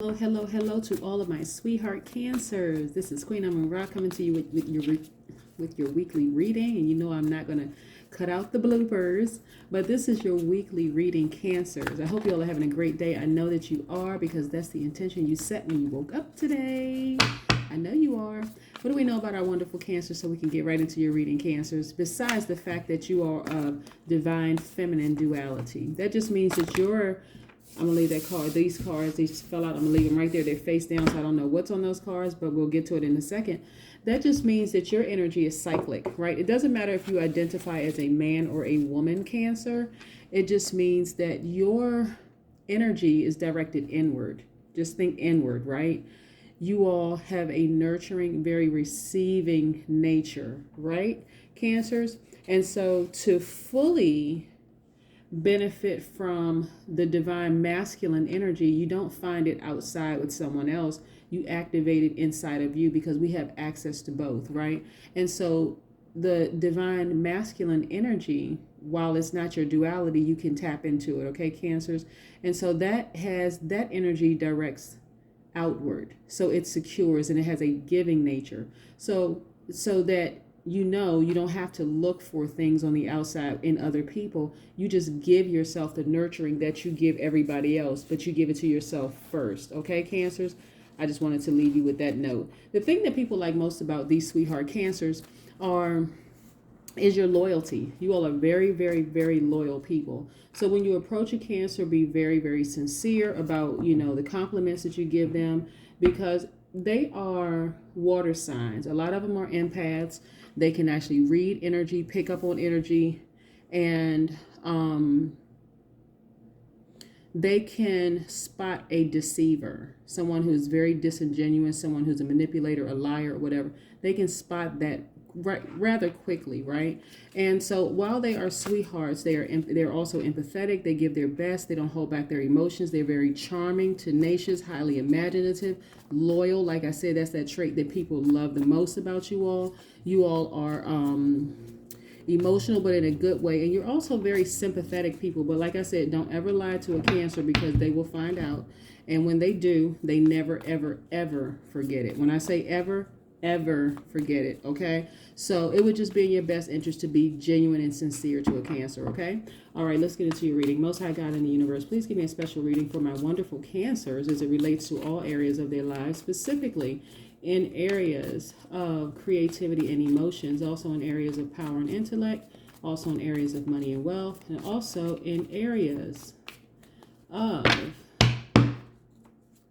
Hello, hello, hello to all of my sweetheart cancers. This is Queen Amun Ra coming to you with your weekly reading. And you know I'm not going to cut out the bloopers, but this is your weekly reading, cancers. I hope you all are having a great day. I know that you are, because that's the intention you set when you woke up today. I know you are. What do we know about our wonderful cancers so we can get right into your reading, cancers? Besides the fact that you are of divine feminine duality. That just means that I'm going to leave that card. These cards, they just fell out. I'm going to leave them right there. They're face down, so I don't know what's on those cards, but we'll get to it in a second. That just means that your energy is cyclic, right? It doesn't matter if you identify as a man or a woman, Cancer. It just means that your energy is directed inward. Just think inward, right? You all have a nurturing, very receiving nature, right, Cancers? And so to fully benefit from the divine masculine energy, you don't find it outside with someone else. You activate it inside of you, because we have access to both, right? And so the divine masculine energy, while it's not your duality, you can tap into it, okay, Cancers? And so that energy directs outward, so it secures, and it has a giving nature, so that you don't have to look for things on the outside in other people. You just give yourself the nurturing that you give everybody else, but you give it to yourself first, okay, Cancers? I just wanted to leave you with that note. The thing that people like most about these sweetheart Cancers is your loyalty. You all are very, very, very loyal people. So when you approach a Cancer, be very, very sincere about, the compliments that you give them, because they are water signs. A lot of them are empaths. They can actually read energy, pick up on energy, and they can spot a deceiver, someone who's very disingenuous, someone who's a manipulator, a liar, or whatever. They can spot that rather quickly, right? And so while they are sweethearts, they're also empathetic. They give their best. They don't hold back their emotions. They're very charming, tenacious, highly imaginative, loyal. Like I said, that's that trait that people love the most about you all. You all are emotional, but in a good way. And you're also very sympathetic people. But like I said, don't ever lie to a Cancer, because they will find out. And when they do, they never, ever, ever forget it. When I say ever forget it, okay? So it would just be in your best interest to be genuine and sincere to a Cancer, okay? All right, let's get into your reading. Most High God in the universe, please give me a special reading for my wonderful Cancers as it relates to all areas of their lives, specifically in areas of creativity and emotions, also in areas of power and intellect, also in areas of money and wealth, and also in areas of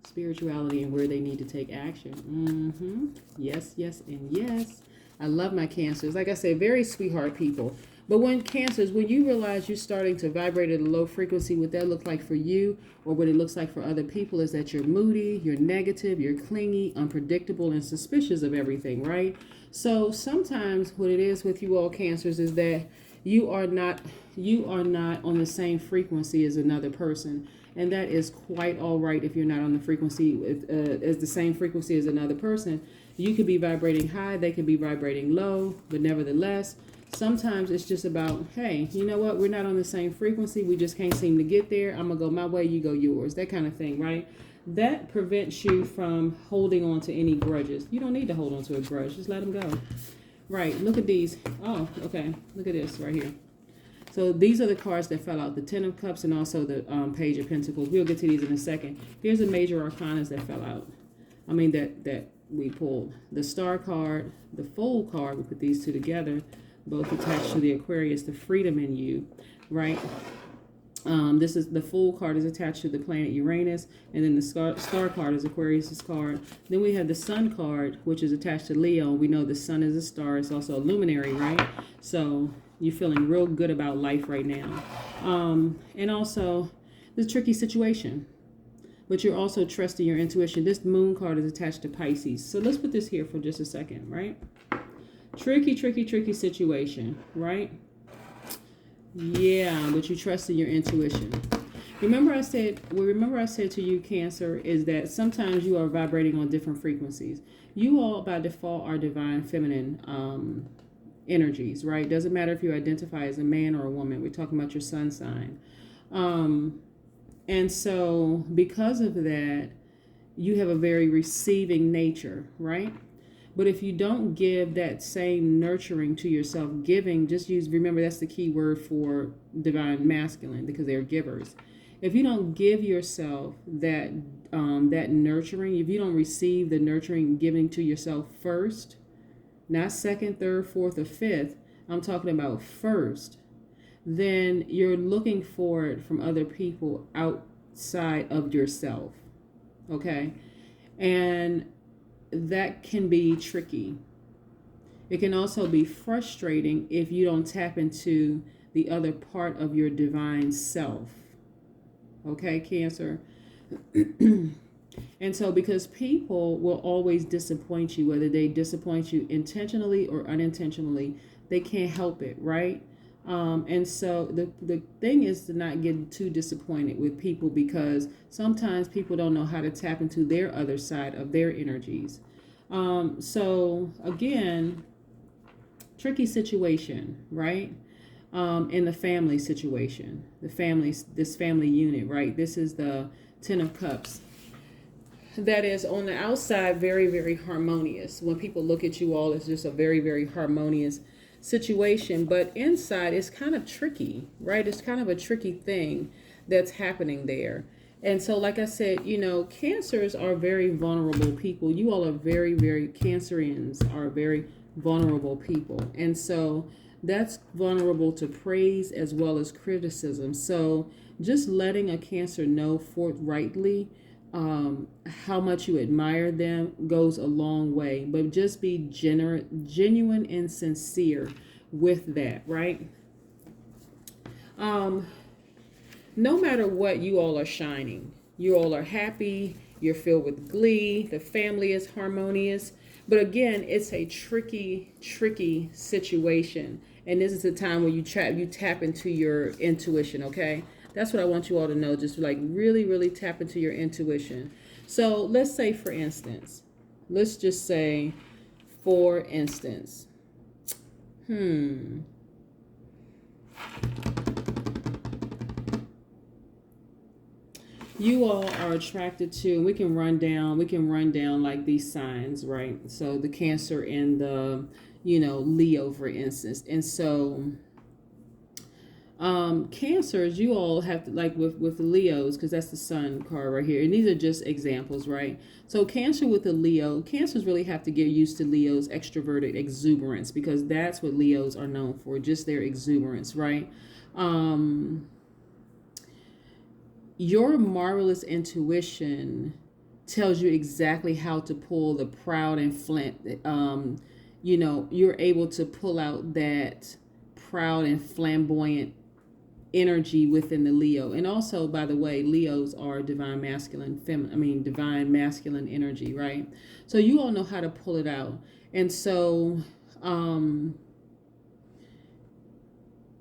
spirituality and where they need to take action. Yes, yes, and yes. I love my Cancers. Like I said, very sweetheart people. But when Cancers, when you realize you're starting to vibrate at a low frequency, what that looks like for you, or what it looks like for other people, is that you're moody, you're negative, you're clingy, unpredictable, and suspicious of everything, right? So sometimes what it is with you all Cancers is that you are not on the same frequency as another person. And that is quite all right if you're not on the frequency as the same frequency as another person. You could be vibrating high, they could be vibrating low, but nevertheless, sometimes it's just about, hey, you know what? We're not on the same frequency. We just can't seem to get there. I'm going to go my way, you go yours. That kind of thing, right? That prevents you from holding on to any grudges. You don't need to hold on to a grudge. Just let them go. Right. Look at these. Oh, okay. Look at this right here. So these are the cards that fell out, the Ten of Cups and also the Page of Pentacles. We'll get to these in a second. Here's the major arcanas that fell out. I mean, that we pulled. The Star card, the Fool card, we put these two together, both attached to the Aquarius, the freedom in you, right? This is the Fool card is attached to the planet Uranus, and then the Star card is Aquarius's card. Then we have the Sun card, which is attached to Leo. We know the Sun is a star. It's also a luminary, right? So you're feeling real good about life right now. And also the tricky situation. But you're also trusting your intuition. This Moon card is attached to Pisces. So let's put this here for just a second, right? Tricky, tricky, tricky situation, right? Yeah, but you trust in your intuition. Remember I said to you, Cancer, is that sometimes you are vibrating on different frequencies. You all by default are divine feminine energies, right? Doesn't matter if you identify as a man or a woman. We're talking about your sun sign. And so because of that, you have a very receiving nature, right? But if you don't give that same nurturing to yourself, giving, just use, remember that's the key word for divine masculine because they're givers. If you don't give yourself that nurturing, if you don't receive the nurturing giving to yourself first, not second, third, fourth, or fifth, I'm talking about first, then you're looking for it from other people outside of yourself. Okay? And that can be tricky. It can also be frustrating if you don't tap into the other part of your divine self. Okay, Cancer? And so because people will always disappoint you, whether they disappoint you intentionally or unintentionally, they can't help it, right? And so the thing is to not get too disappointed with people, because sometimes people don't know how to tap into their other side of their energies. So again, tricky situation, right? In the family situation, this family unit, right? This is the Ten of Cups. That is on the outside very, very harmonious. When people look at you all, it's just a very, very harmonious situation. But inside, it's kind of tricky, right? It's kind of a tricky thing that's happening there. And so, like I said, Cancers are very vulnerable people. You all are very, very, Cancerians are very vulnerable people. And so that's vulnerable to praise as well as criticism. So just letting a Cancer know forthrightly how much you admire them goes a long way. But just be genuine and sincere with that, right? No matter what, you all are shining. You all are happy. You're filled with glee. The family is harmonious. But again, it's a tricky, tricky situation. And this is the time where you tap into your intuition, okay? That's what I want you all to know. Just like really, really tap into your intuition. So let's say, for instance, you all are attracted to, and we can run down like these signs, right? So the Cancer and the, Leo, for instance. And so Cancers, you all have to, like with the Leos, because that's the Sun card right here, and these are just examples, right? So Cancer with the Leo, Cancers really have to get used to Leo's extroverted exuberance, because that's what Leos are known for, just their exuberance, right? Your marvelous intuition tells you exactly how to pull the proud and you're able to pull out that proud and flamboyant energy within the Leo. And also, by the way, Leos are divine masculine energy, right? So you all know how to pull it out. And so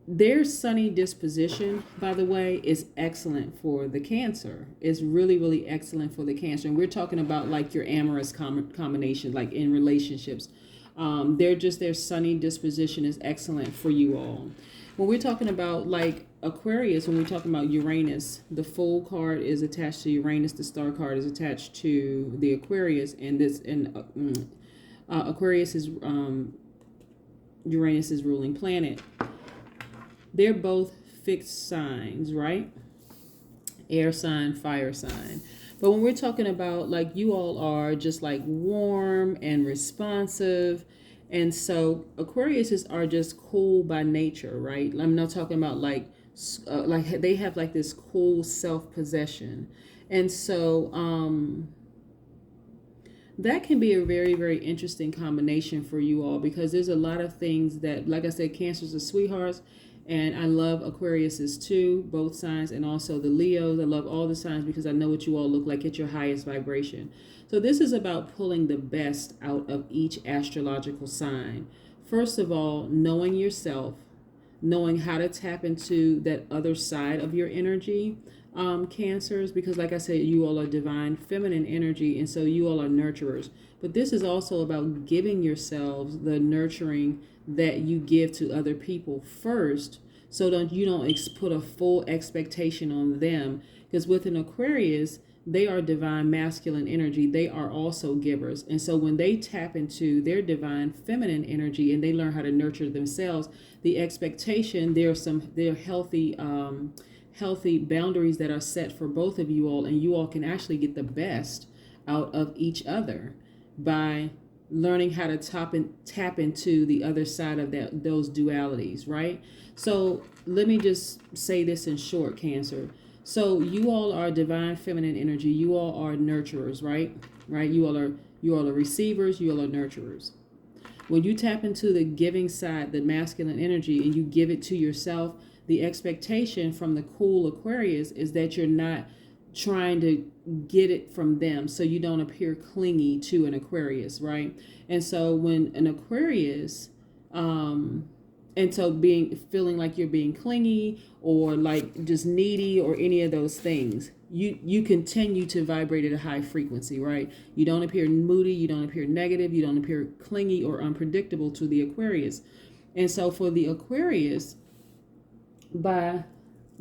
their sunny disposition, by the way, is excellent for the Cancer. It's really, really excellent for the Cancer. And we're talking about like your amorous combination, like in relationships. Their sunny disposition is excellent for you all. When we're talking about like Aquarius, when we're talking about Uranus, the Fool card is attached to Uranus, the Star card is attached to the Aquarius, and Aquarius is Uranus's ruling planet. They're both fixed signs, right? Air sign, fire sign. But when we're talking about like you all are just like warm and responsive, and so Aquariuses are just cool by nature, right? I'm not talking about like they have like this cool self-possession. And so that can be a very, very interesting combination for you all, because there's a lot of things that, like I said, Cancers are sweethearts. And I love Aquariuses too, both signs, and also the Leos. I love all the signs because I know what you all look like at your highest vibration. So this is about pulling the best out of each astrological sign. First of all, knowing yourself, knowing how to tap into that other side of your energy, Cancers, because like I said, you all are divine feminine energy, and so you all are nurturers. But this is also about giving yourselves the nurturing that you give to other people first, so that you don't put a full expectation on them. Because with an Aquarius, they are divine masculine energy. They are also givers. And so when they tap into their divine feminine energy and they learn how to nurture themselves, the expectation, there are healthy boundaries that are set for both of you all, and you all can actually get the best out of each other by learning how to tap into the other side of those dualities, right? So let me just say this in short, Cancer. So you all are divine feminine energy. You all are nurturers, right? Right? You all are receivers. You all are nurturers. When you tap into the giving side, the masculine energy, and you give it to yourself, the expectation from the cool Aquarius is that you're not trying to get it from them, so you don't appear clingy to an Aquarius, right? And so when an Aquarius, and so feeling like you're being clingy or like just needy or any of those things, you continue to vibrate at a high frequency, right? You don't appear moody, you don't appear negative, you don't appear clingy or unpredictable to the Aquarius. And so for the Aquarius, by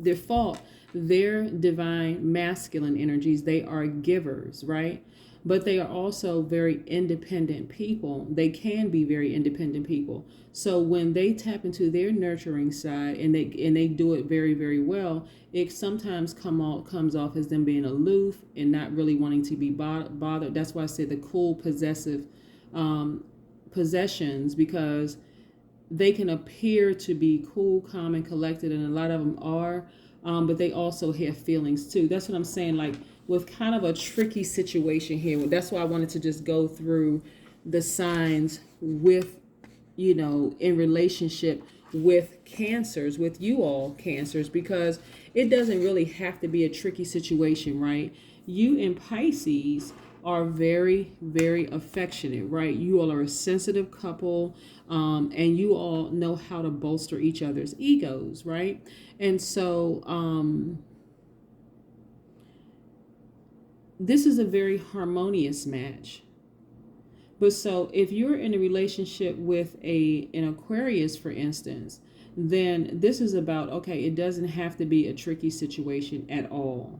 default, their divine masculine energies, they are givers, right? But they are also very independent people. They can be very independent people. So when they tap into their nurturing side and they do it very, very well, it sometimes comes off as them being aloof and not really wanting to be bothered. That's why I say the cool possessive possessions, because they can appear to be cool, calm, and collected, and a lot of them are, but they also have feelings too. That's what I'm saying, like with kind of a tricky situation here. That's why I wanted to just go through the signs with, in relationship with Cancers, with you all Cancers, because it doesn't really have to be a tricky situation, right? You in Pisces are very, very affectionate, right? You all are a sensitive couple, and you all know how to bolster each other's egos, right? And so this is a very harmonious match. But so if you're in a relationship with an Aquarius, for instance, then this is about, okay, it doesn't have to be a tricky situation at all.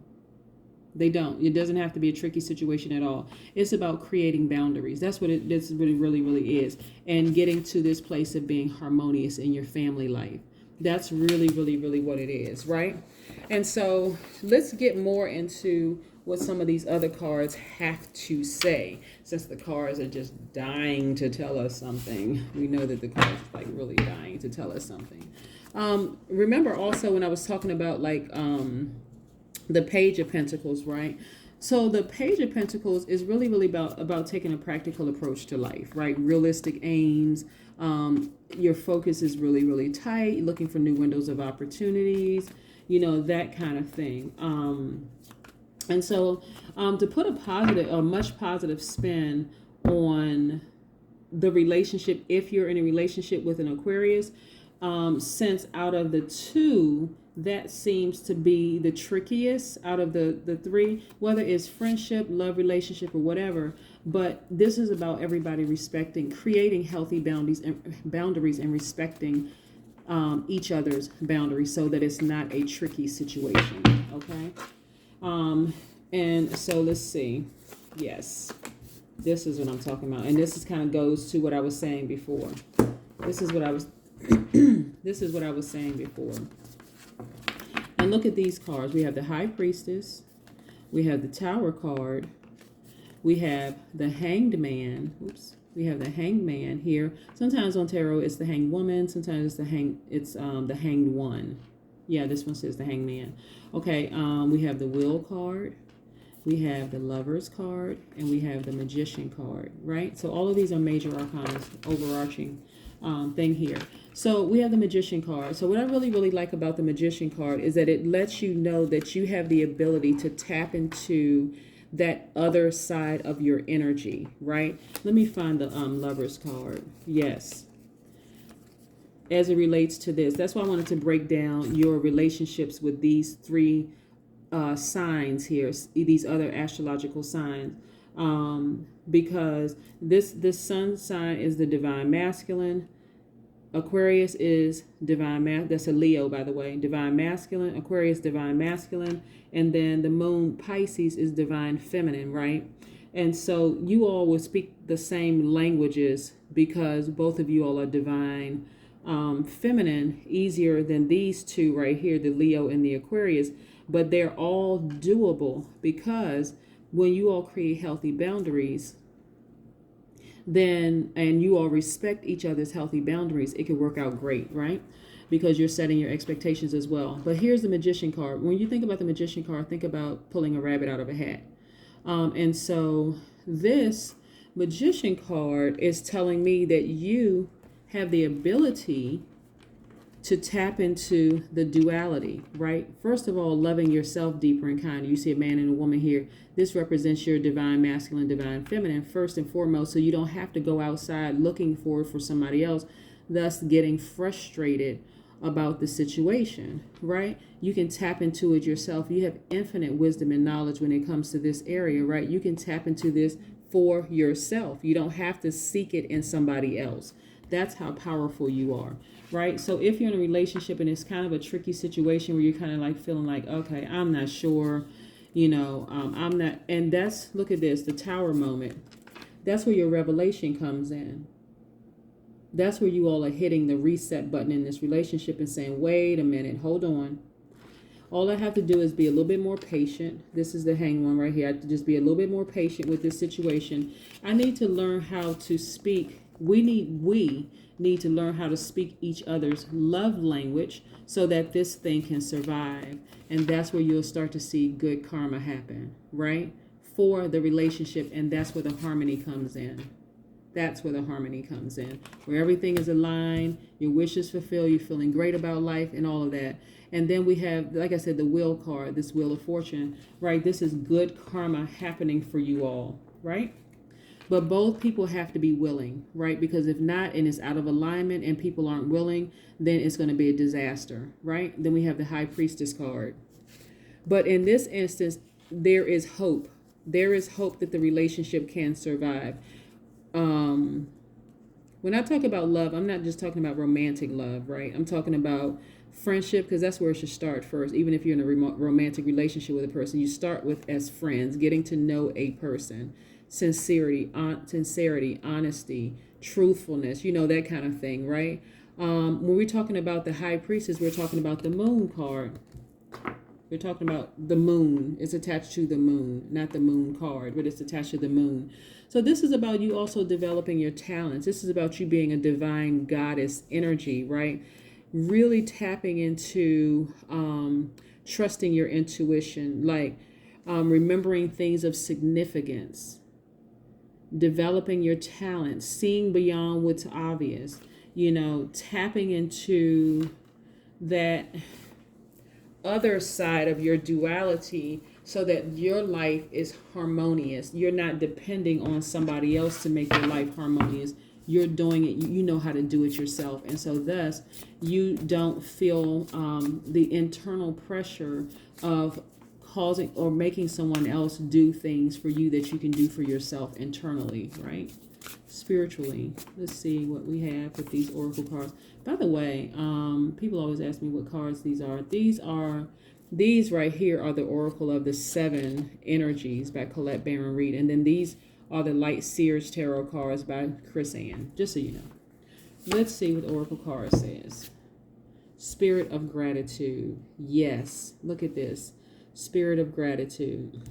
They don't. It doesn't have to be a tricky situation at all. It's about creating boundaries. That's what it really, really is. And getting to this place of being harmonious in your family life. That's really, really, really what it is, right? And so let's get more into what some of these other cards have to say, since the cards are just dying to tell us something. We know that the cards are like really dying to tell us something. Remember also when I was talking about like the Page of Pentacles, right? So the Page of Pentacles is really, really about taking a practical approach to life, right? Realistic aims. Your focus is really, really tight, looking for new windows of opportunities, that kind of thing. And so to put a much positive spin on the relationship, if you're in a relationship with an Aquarius, since out of the two, that seems to be the trickiest out of the three, whether it's friendship, love, relationship, or whatever. But this is about everybody creating healthy boundaries and respecting each other's boundaries, so that it's not a tricky situation. Okay. And so let's see. Yes, this is what I'm talking about, and this is kind of goes to what I was saying before. This is what I was saying before. And look at these cards. We have the High Priestess. We have the Tower card. We have the Hanged Man. Oops. We have the Hanged Man here. Sometimes on tarot it's the Hanged Woman. Sometimes it's the Hanged One. Yeah, this one says the Hanged Man. Okay. We have the Wheel card. We have the Lovers card, and we have the Magician card. Right. So all of these are major arcana, overarching thing here. So we have the Magician card. So what I really, really like about the Magician card is that it lets you know that you have the ability to tap into that other side of your energy, right? Let me find the Lovers card. Yes. As it relates to this, that's why I wanted to break down your relationships with these three signs here, these other astrological signs, because this sun sign is the divine masculine. Aquarius is divine, that's a Leo, by the way, divine masculine. Aquarius, divine masculine. And then the moon, Pisces, is divine feminine, right? And so you all will speak the same languages because both of you all are divine feminine, easier than these two right here, the Leo and the Aquarius. But they're all doable because when you all create healthy boundaries, then, and you all respect each other's healthy boundaries, it can work out great, right? Because you're setting your expectations as well. But here's the Magician card. When you think about the Magician card, think about pulling a rabbit out of a hat. And so this Magician card is telling me that you have the ability to tap into the duality, right? First of all, loving yourself deeper and kinder. You see a man and a woman here. This represents your divine masculine, divine feminine, first and foremost, so you don't have to go outside looking for somebody else, thus getting frustrated about the situation, right? You can tap into it yourself. You have infinite wisdom and knowledge when it comes to this area, right? You can tap into this for yourself. You don't have to seek it in somebody else. That's how powerful you are, right? So if you're in a relationship and it's kind of a tricky situation where you're kind of like feeling like, okay, I'm not sure, I'm not, and that's, look at this, the Tower moment. That's where your revelation comes in. That's where you all are hitting the reset button in this relationship and saying, wait a minute, hold on. All I have to do is be a little bit more patient. This is the Hanged One right here. I have to just be a little bit more patient with this situation. I need to learn how to speak. We need to learn how to speak each other's love language so that this thing can survive. And that's where you'll start to see good karma happen, right? For the relationship. And that's where the harmony comes in. That's where the harmony comes in, where everything is aligned, your wishes fulfilled, you're feeling great about life and all of that. And then we have, like I said, the Wheel card, this Wheel of Fortune, right? This is good karma happening for you all, right? But both people have to be willing, right? Because if not, and it's out of alignment and people aren't willing, then it's going to be a disaster, right? Then we have the High Priestess card. But in this instance, there is hope. There is hope that the relationship can survive. When I talk about love, I'm not just talking about romantic love, right? I'm talking about friendship, because that's where it should start first. Even if you're in a romantic relationship with a person, you start with as friends, getting to know a person. Sincerity, honesty, truthfulness, that kind of thing, right? When we're talking about the High Priestess, we're talking about the Moon card. We're talking about the moon. It's attached to the moon, not the moon card, but it's attached to the moon. So this is about you also developing your talents. This is about you being a divine goddess energy, right? Really tapping into trusting your intuition, like remembering things of significance, developing your talents, seeing beyond what's obvious, tapping into that other side of your duality so that your life is harmonious. You're not depending on somebody else to make your life harmonious. You're doing it. You know how to do it yourself. And so thus you don't feel the internal pressure of causing or making someone else do things for you that you can do for yourself internally, right? Spiritually. Let's see what we have with these oracle cards. By the way, people always ask me what cards these are. These right here are the Oracle of the Seven Energies by Colette Baron Reed. And then these are the Light Seers Tarot cards by Chris Ann, just so you know. Let's see what the Oracle card says. Spirit of gratitude. Yes, look at this. Spirit of gratitude.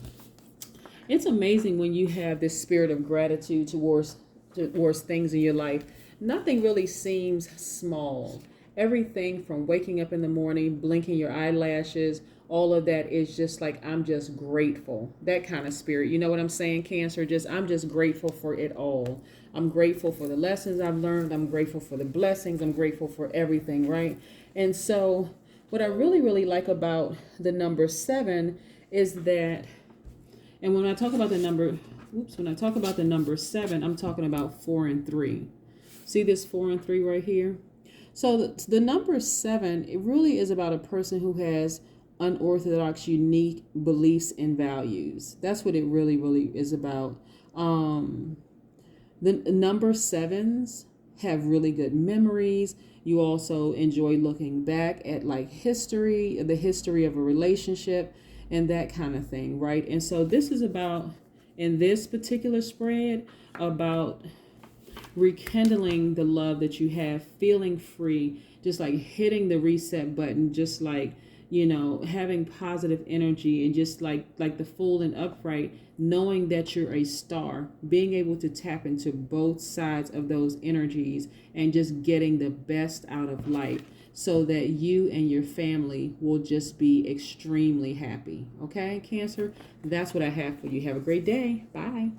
It's amazing when you have this spirit of gratitude towards things in your life. Nothing really seems small. Everything from waking up in the morning, blinking your eyelashes, all of that is just like, I'm just grateful. That kind of spirit. You know what I'm saying, Cancer? I'm just grateful for it all. I'm grateful for the lessons I've learned. I'm grateful for the blessings. I'm grateful for everything, right? And so what I really, really like about the number 7 is that, and when I talk about the number 7, I'm talking about 4 and 3. See this 4 and 3 right here? So the number 7, it really is about a person who has unorthodox, unique beliefs and values. That's what it really, really is about. The number 7s have really good memories. You also enjoy looking back at like history, the history of a relationship, and that kind of thing, right? And so this is about, in this particular spread, about rekindling the love that you have, feeling free, just like hitting the reset button, just like, you know, having positive energy, and just like the full and upright, knowing that you're a star, being able to tap into both sides of those energies and just getting the best out of life, so that you and your family will just be extremely happy. Okay, Cancer, that's what I have for you. Have a great day. Bye.